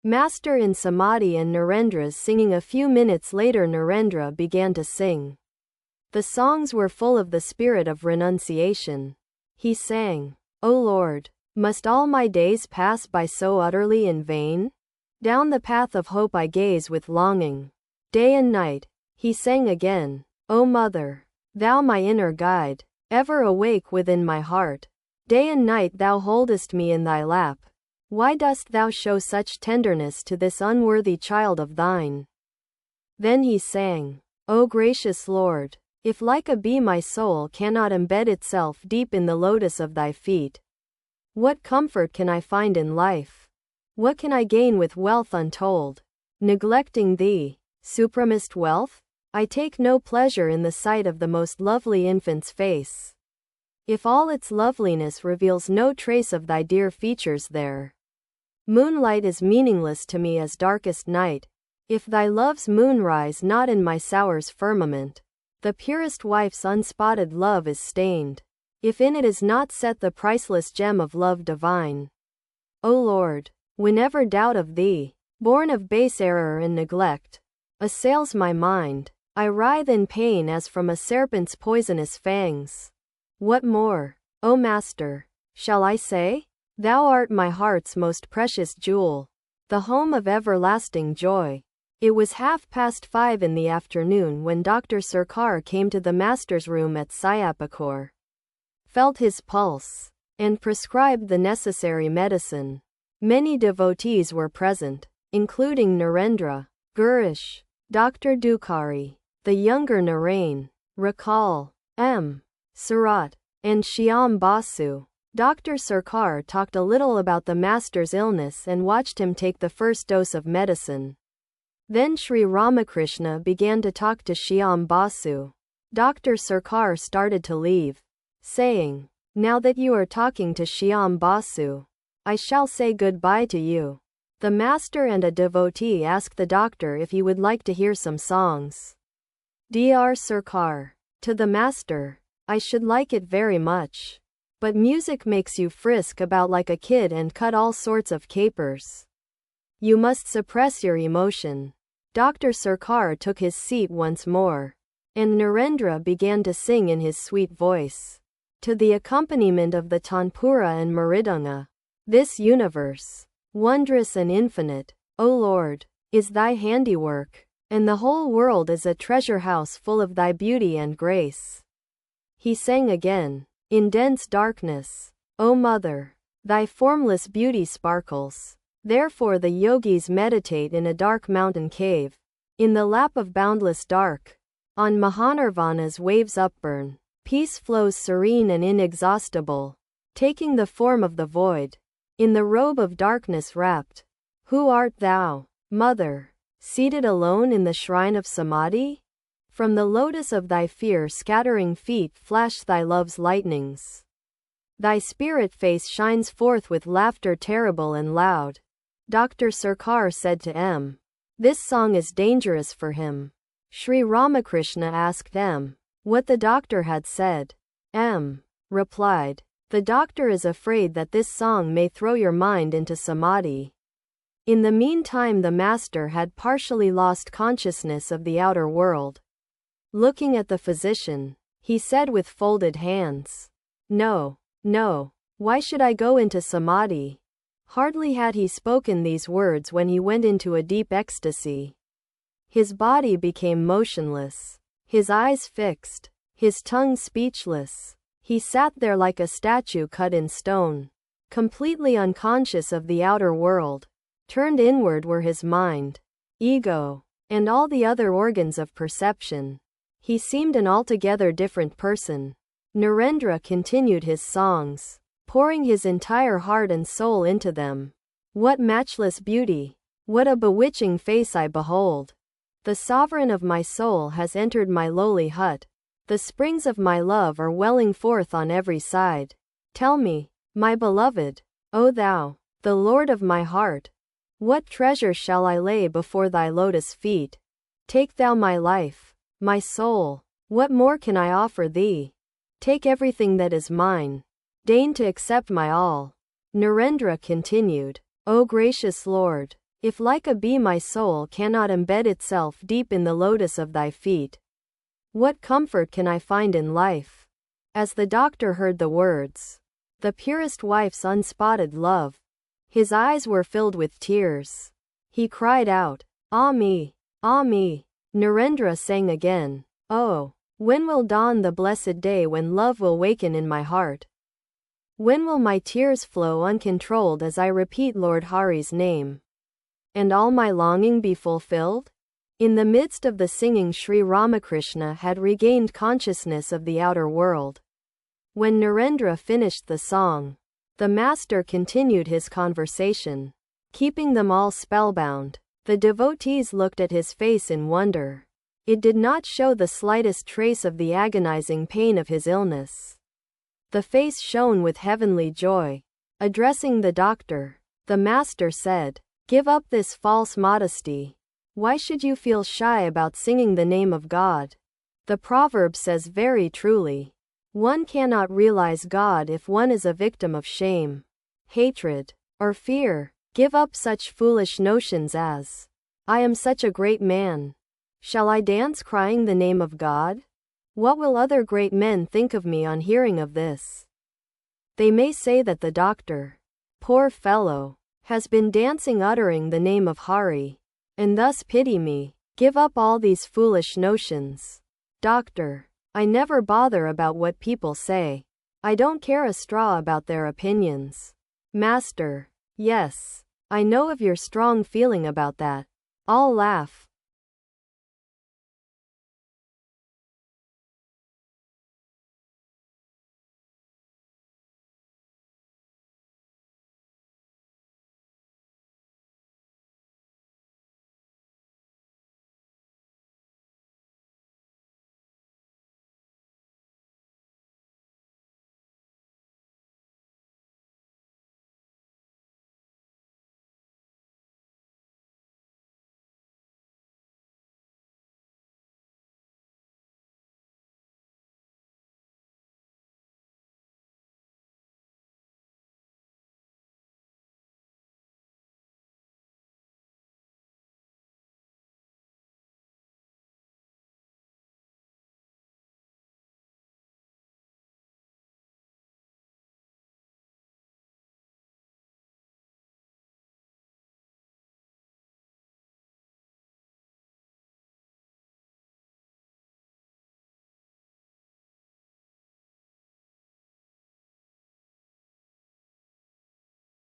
Master in samadhi and Narendra's singing. A few minutes later Narendra began to sing. The songs were full of the spirit of renunciation. He sang, "O Lord, must all my days pass by so utterly in vain? Down the path of hope I gaze with longing. Day and night," he sang again, "O Mother, thou my inner guide, ever awake within my heart. Day and night thou holdest me in thy lap. Why dost thou show such tenderness to this unworthy child of thine?" Then he sang, "O gracious Lord, if like a bee my soul cannot embed itself deep in the lotus of thy feet, what comfort can I find in life? What can I gain with wealth untold? Neglecting thee, supremest wealth, I take no pleasure in the sight of the most lovely infant's face. If all its loveliness reveals no trace of thy dear features there, moonlight is meaningless to me as darkest night. If thy love's moon rise not in my sour's firmament, the purest wife's unspotted love is stained. If in it is not set the priceless gem of love divine. O Lord, whenever doubt of thee, born of base error and neglect, assails my mind, I writhe in pain as from a serpent's poisonous fangs. What more, O Master, shall I say? Thou art my heart's most precious jewel, the home of everlasting joy." It was 5:30 in the afternoon when Dr. Sarkar came to the master's room at Sayapakor, felt his pulse, and prescribed the necessary medicine. Many devotees were present, including Narendra, Gurish, Dr. Dukari, the younger Narain, Rakal, M. Surat, and Shyam Basu. Dr. Sarkar talked a little about the master's illness and watched him take the first dose of medicine. Then Sri Ramakrishna began to talk to Shyam Basu. Dr. Sarkar started to leave, saying, "Now that you are talking to Shyam Basu, I shall say goodbye to you." The master and a devotee asked the doctor if he would like to hear some songs. Dr. Sarkar, to the master, "I should like it very much. But music makes you frisk about like a kid and cut all sorts of capers. You must suppress your emotion." Dr. Sarkar took his seat once more, and Narendra began to sing in his sweet voice, to the accompaniment of the tanpura and mridanga. "This universe, wondrous and infinite, O Lord, is thy handiwork, and the whole world is a treasure house full of thy beauty and grace." He sang again, "In dense darkness, O Mother, thy formless beauty sparkles. Therefore the yogis meditate in a dark mountain cave, in the lap of boundless dark. On Mahanirvana's waves upburn, peace flows serene and inexhaustible, taking the form of the void. In the robe of darkness wrapped, who art thou, Mother, seated alone in the shrine of samadhi? From the lotus of thy fear-scattering feet flash thy love's lightnings. Thy spirit face shines forth with laughter terrible and loud." Dr. Sarkar said to M. This song is dangerous for him. Sri Ramakrishna asked M. what the doctor had said. M. replied, "The doctor is afraid that this song may throw your mind into samadhi." In the meantime the master had partially lost consciousness of the outer world. Looking at the physician, he said with folded hands, "No, no, why should I go into samadhi?" Hardly had he spoken these words when he went into a deep ecstasy. His body became motionless, his eyes fixed, his tongue speechless. He sat there like a statue cut in stone, completely unconscious of the outer world. Turned inward were his mind, ego, and all the other organs of perception. He seemed an altogether different person. Narendra continued his songs, pouring his entire heart and soul into them. "What matchless beauty! What a bewitching face I behold! The sovereign of my soul has entered my lowly hut. The springs of my love are welling forth on every side. Tell me, my beloved, O thou, the Lord of my heart, what treasure shall I lay before thy lotus feet? Take thou my life, my soul, what more can I offer thee? Take everything that is mine. Deign to accept my all." Narendra continued, "O gracious Lord, If like a bee my soul cannot embed itself deep in the lotus of thy feet, what comfort can I find in life? As the doctor heard the words, the purest wife's unspotted love, his eyes were filled with tears. He cried out, "Ah me! Ah me!" Narendra sang again, "Oh, when will dawn the blessed day when love will waken in my heart? When will my tears flow uncontrolled as I repeat Lord Hari's name? And all my longing be fulfilled?" In the midst of the singing, Sri Ramakrishna had regained consciousness of the outer world. When Narendra finished the song, the master continued his conversation, keeping them all spellbound. The devotees looked at his face in wonder. It did not show the slightest trace of the agonizing pain of his illness. The face shone with heavenly joy. Addressing the doctor, the master said, "Give up this false modesty. Why should you feel shy about singing the name of God? The proverb says very truly, one cannot realize God if one is a victim of shame, hatred, or fear. Give up such foolish notions as, 'I am such a great man. Shall I dance crying the name of God? What will other great men think of me on hearing of this? They may say that the doctor, poor fellow, has been dancing uttering the name of Hari, and thus pity me. Give up all these foolish notions. Doctor, I never bother about what people say. I don't care a straw about their opinions. Master, yes, I know of your strong feeling about that. I'll laugh.